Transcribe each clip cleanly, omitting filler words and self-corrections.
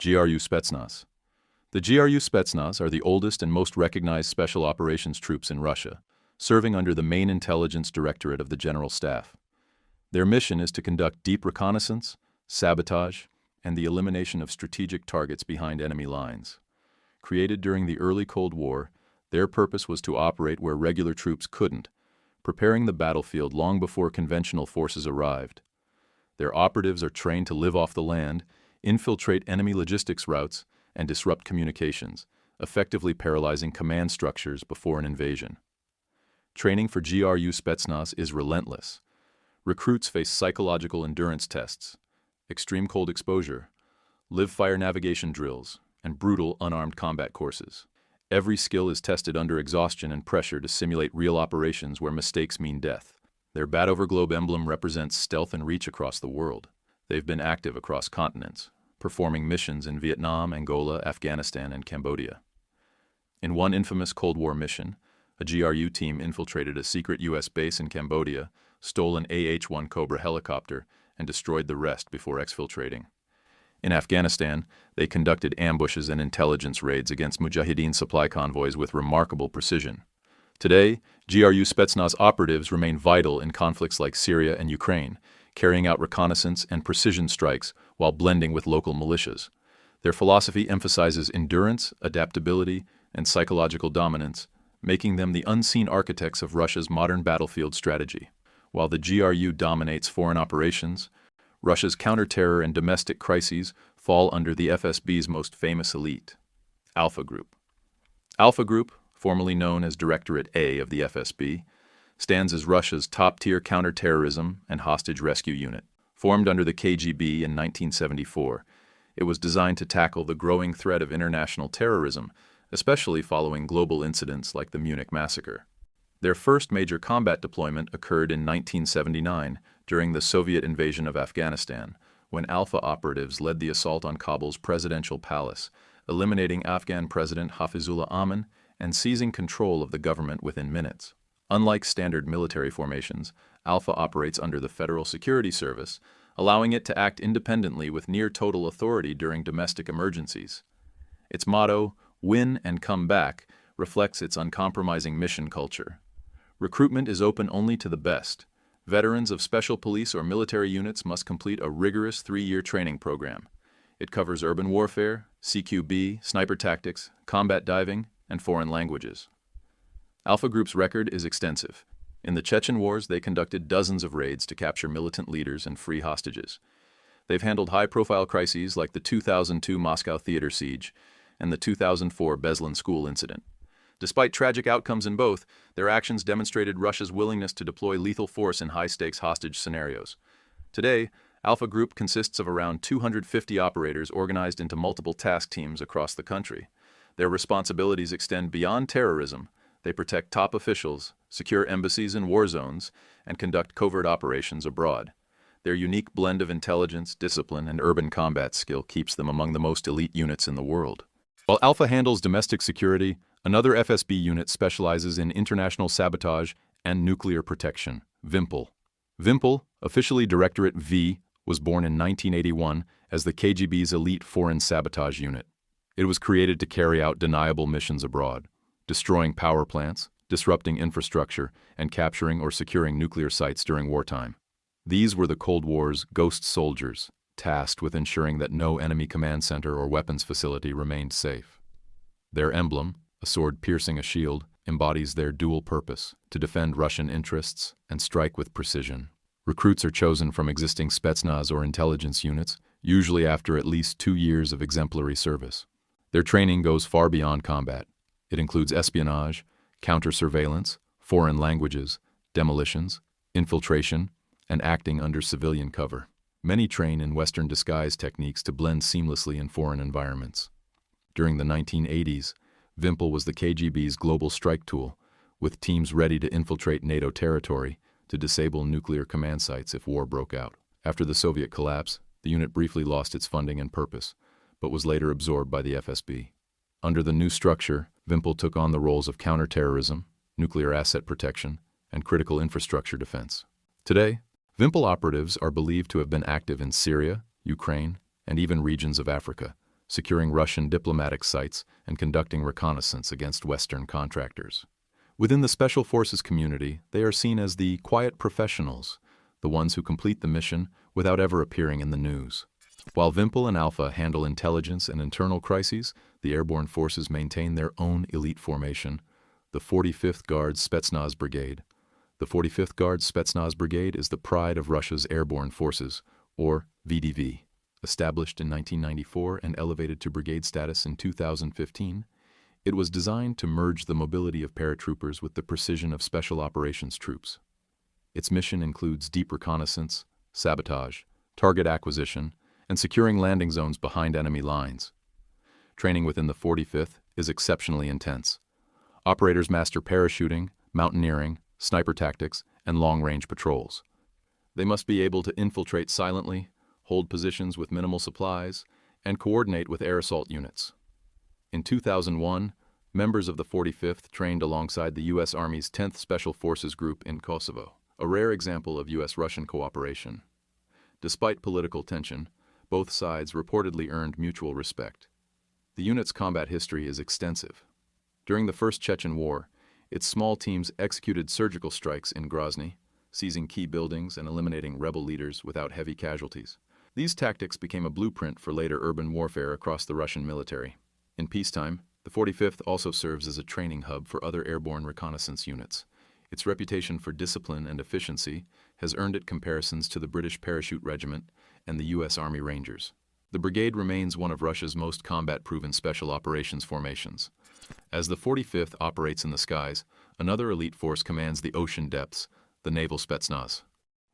GRU Spetsnaz. The GRU Spetsnaz are the oldest and most recognized special operations troops in Russia, serving under the main intelligence directorate of the General Staff. Their mission is to conduct deep reconnaissance, sabotage, and the elimination of strategic targets behind enemy lines. Created during the early Cold War, their purpose was to operate where regular troops couldn't, preparing the battlefield long before conventional forces arrived. Their operatives are trained to live off the land, infiltrate enemy logistics routes, and disrupt communications, effectively paralyzing command structures before an invasion. Training for GRU Spetsnaz is relentless. Recruits face psychological endurance tests, extreme cold exposure, live-fire navigation drills, and brutal unarmed combat courses. Every skill is tested under exhaustion and pressure to simulate real operations where mistakes mean death. Their bat-over-globe emblem represents stealth and reach across the world. They've been active across continents, performing missions in Vietnam, Angola, Afghanistan, and Cambodia. In one infamous Cold War mission, a GRU team infiltrated a secret U.S. base in Cambodia, stole an AH-1 Cobra helicopter, and destroyed the rest before exfiltrating. In Afghanistan, they conducted ambushes and intelligence raids against Mujahideen supply convoys with remarkable precision. Today, GRU Spetsnaz operatives remain vital in conflicts like Syria and Ukraine, carrying out reconnaissance and precision strikes while blending with local militias. Their philosophy emphasizes endurance, adaptability, and psychological dominance, making them the unseen architects of Russia's modern battlefield strategy. While the GRU dominates foreign operations, Russia's counter-terror and domestic crises fall under the FSB's most famous elite, Alpha Group. Alpha Group, formerly known as Directorate A of the FSB, stands as Russia's top-tier counter-terrorism and hostage rescue unit. Formed under the KGB in 1974, it was designed to tackle the growing threat of international terrorism, especially following global incidents like the Munich massacre. Their first major combat deployment occurred in 1979 during the Soviet invasion of Afghanistan, when Alpha operatives led the assault on Kabul's presidential palace, eliminating Afghan President Hafizullah Amin and seizing control of the government within minutes. Unlike standard military formations, Alpha operates under the Federal Security Service, allowing it to act independently with near-total authority during domestic emergencies. Its motto, "Win and come back," reflects its uncompromising mission culture. Recruitment is open only to the best. Veterans of special police or military units must complete a rigorous 3-year training program. It covers urban warfare, CQB, sniper tactics, combat diving, and foreign languages. Alpha Group's record is extensive. In the Chechen Wars, they conducted dozens of raids to capture militant leaders and free hostages. They've handled high-profile crises like the 2002 Moscow theater siege and the 2004 Beslan school incident. Despite tragic outcomes in both, their actions demonstrated Russia's willingness to deploy lethal force in high-stakes hostage scenarios. Today, Alpha Group consists of around 250 operators organized into multiple task teams across the country. Their responsibilities extend beyond terrorism. They protect top officials, secure embassies in war zones, and conduct covert operations abroad. Their unique blend of intelligence, discipline, and urban combat skill keeps them among the most elite units in the world. While Alpha handles domestic security, another FSB unit specializes in international sabotage and nuclear protection, Vympel. Vympel, officially Directorate V, was born in 1981 as the KGB's elite foreign sabotage unit. It was created to carry out deniable missions abroad, destroying power plants, disrupting infrastructure, and capturing or securing nuclear sites during wartime. These were the Cold War's ghost soldiers, tasked with ensuring that no enemy command center or weapons facility remained safe. Their emblem, a sword piercing a shield, embodies their dual purpose, to defend Russian interests and strike with precision. Recruits are chosen from existing Spetsnaz or intelligence units, usually after at least 2 years of exemplary service. Their training goes far beyond combat. It includes espionage, counter-surveillance, foreign languages, demolitions, infiltration, and acting under civilian cover. Many train in Western disguise techniques to blend seamlessly in foreign environments. During the 1980s, Vympel was the KGB's global strike tool, with teams ready to infiltrate NATO territory to disable nuclear command sites if war broke out. After the Soviet collapse, the unit briefly lost its funding and purpose, but was later absorbed by the FSB. Under the new structure, Vympel took on the roles of counterterrorism, nuclear asset protection, and critical infrastructure defense. Today, Vympel operatives are believed to have been active in Syria, Ukraine, and even regions of Africa, securing Russian diplomatic sites and conducting reconnaissance against Western contractors. Within the Special Forces community, they are seen as the quiet professionals, the ones who complete the mission without ever appearing in the news. While Vympel and Alpha handle intelligence and internal crises, the airborne forces maintain their own elite formation, the 45th Guards Spetsnaz Brigade. The 45th Guards Spetsnaz Brigade is the pride of Russia's airborne forces, or VDV. Established in 1994 and elevated to brigade status in 2015, it was designed to merge the mobility of paratroopers with the precision of special operations troops. Its mission includes deep reconnaissance, sabotage, target acquisition, and securing landing zones behind enemy lines. Training within the 45th is exceptionally intense. Operators master parachuting, mountaineering, sniper tactics, and long-range patrols. They must be able to infiltrate silently, hold positions with minimal supplies, and coordinate with air assault units. In 2001, members of the 45th trained alongside the U.S. Army's 10th Special Forces Group in Kosovo, a rare example of U.S.-Russian cooperation. Despite political tension, both sides reportedly earned mutual respect. The unit's combat history is extensive. During the First Chechen War, its small teams executed surgical strikes in Grozny, seizing key buildings and eliminating rebel leaders without heavy casualties. These tactics became a blueprint for later urban warfare across the Russian military. In peacetime, the 45th also serves as a training hub for other airborne reconnaissance units. Its reputation for discipline and efficiency has earned it comparisons to the British Parachute Regiment and the U.S. Army Rangers. The brigade remains one of Russia's most combat-proven special operations formations. As the 45th operates in the skies, another elite force commands the ocean depths, the Naval Spetsnaz.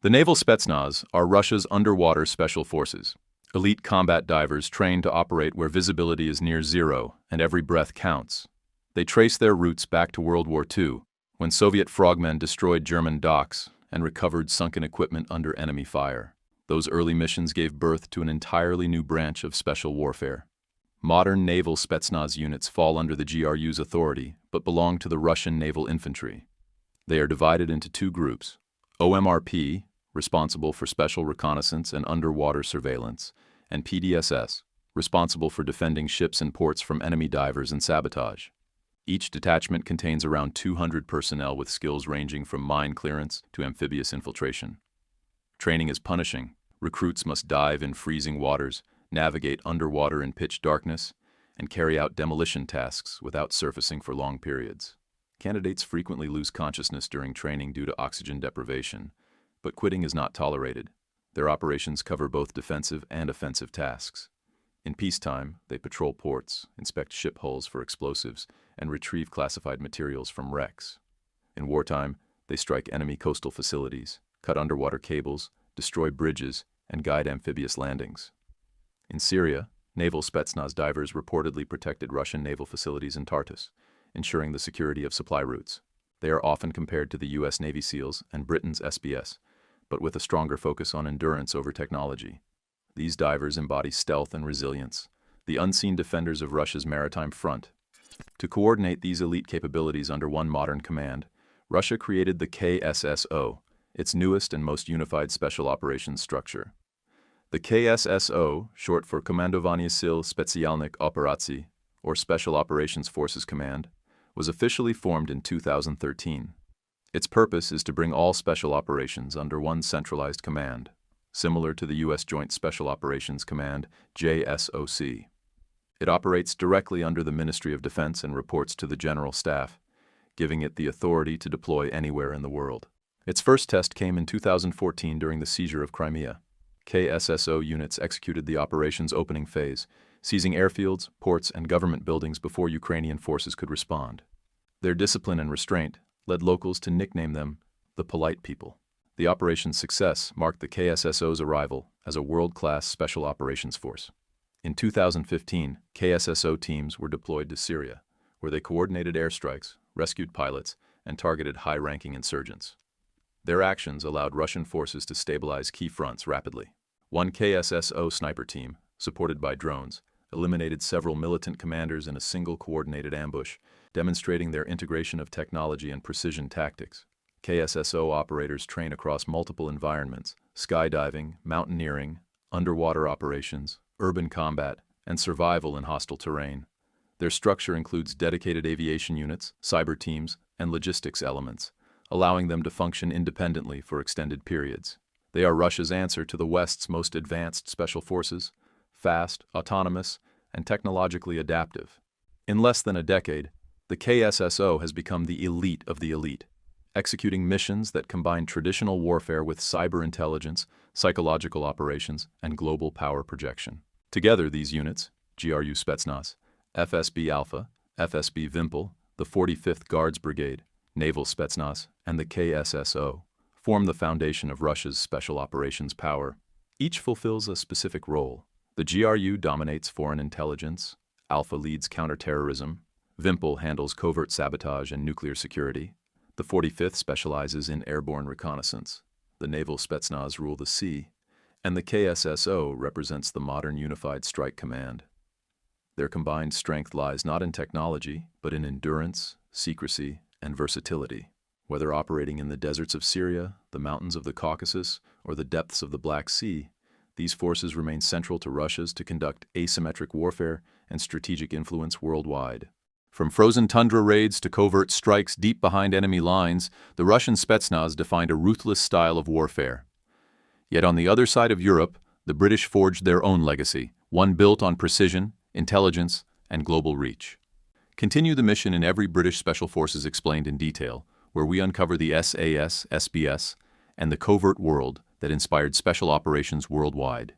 The Naval Spetsnaz are Russia's underwater special forces. Elite combat divers trained to operate where visibility is near zero and every breath counts. They trace their roots back to World War II, when Soviet frogmen destroyed German docks and recovered sunken equipment under enemy fire. Those early missions gave birth to an entirely new branch of special warfare. Modern naval Spetsnaz units fall under the GRU's authority, but belong to the Russian Naval Infantry. They are divided into two groups: OMRP, responsible for special reconnaissance and underwater surveillance, and PDSS, responsible for defending ships and ports from enemy divers and sabotage. Each detachment contains around 200 personnel with skills ranging from mine clearance to amphibious infiltration. Training is punishing. Recruits must dive in freezing waters, navigate underwater in pitch darkness, and carry out demolition tasks without surfacing for long periods. Candidates frequently lose consciousness during training due to oxygen deprivation, but quitting is not tolerated. Their operations cover both defensive and offensive tasks. In peacetime, they patrol ports, inspect ship hulls for explosives, and retrieve classified materials from wrecks. In wartime, they strike enemy coastal facilities, cut underwater cables, destroy bridges, and guide amphibious landings. In Syria, Naval Spetsnaz divers reportedly protected Russian naval facilities in Tartus, ensuring the security of supply routes. They are often compared to the U.S. Navy SEALs and Britain's SBS, but with a stronger focus on endurance over technology. These divers embody stealth and resilience, the unseen defenders of Russia's maritime front. To coordinate these elite capabilities under one modern command, Russia created the KSSO, its newest and most unified special operations structure. The KSSO, short for Komandovanie Sil Specjalnych Operacji, or Special Operations Forces Command, was officially formed in 2013. Its purpose is to bring all special operations under one centralized command, similar to the U.S. Joint Special Operations Command, JSOC. It operates directly under the Ministry of Defense and reports to the General Staff, giving it the authority to deploy anywhere in the world. Its first test came in 2014 during the seizure of Crimea. KSSO units executed the operation's opening phase, seizing airfields, ports, and government buildings before Ukrainian forces could respond. Their discipline and restraint led locals to nickname them the Polite People. The operation's success marked the KSSO's arrival as a world-class special operations force. In 2015, KSSO teams were deployed to Syria, where they coordinated airstrikes, rescued pilots, and targeted high-ranking insurgents. Their actions allowed Russian forces to stabilize key fronts rapidly. One KSSO sniper team, supported by drones, eliminated several militant commanders in a single coordinated ambush, demonstrating their integration of technology and precision tactics. KSSO operators train across multiple environments: skydiving, mountaineering, underwater operations, urban combat, and survival in hostile terrain. Their structure includes dedicated aviation units, cyber teams, and logistics elements, allowing them to function independently for extended periods. They are Russia's answer to the West's most advanced special forces, fast, autonomous, and technologically adaptive. In less than a decade, the KSSO has become the elite of the elite, executing missions that combine traditional warfare with cyber intelligence, psychological operations, and global power projection. Together, these units, GRU Spetsnaz, FSB Alpha, FSB Vympel, the 45th Guards Brigade, Naval Spetsnaz, and the KSSO, form the foundation of Russia's special operations power. Each fulfills a specific role. The GRU dominates foreign intelligence, Alpha leads counterterrorism, Vympel handles covert sabotage and nuclear security, the 45th specializes in airborne reconnaissance, the Naval Spetsnaz rule the sea, and the KSSO represents the modern unified strike command. Their combined strength lies not in technology, but in endurance, secrecy, and versatility. Whether operating in the deserts of Syria, the mountains of the Caucasus, or the depths of the Black Sea, these forces remain central to Russia's to conduct asymmetric warfare and strategic influence worldwide. From frozen tundra raids to covert strikes deep behind enemy lines, the Russian Spetsnaz defined a ruthless style of warfare. Yet on the other side of Europe, the British forged their own legacy, one built on precision, intelligence, and global reach. Continue the mission in every British Special Forces explained in detail, where we uncover the SAS, SBS, and the covert world that inspired special operations worldwide.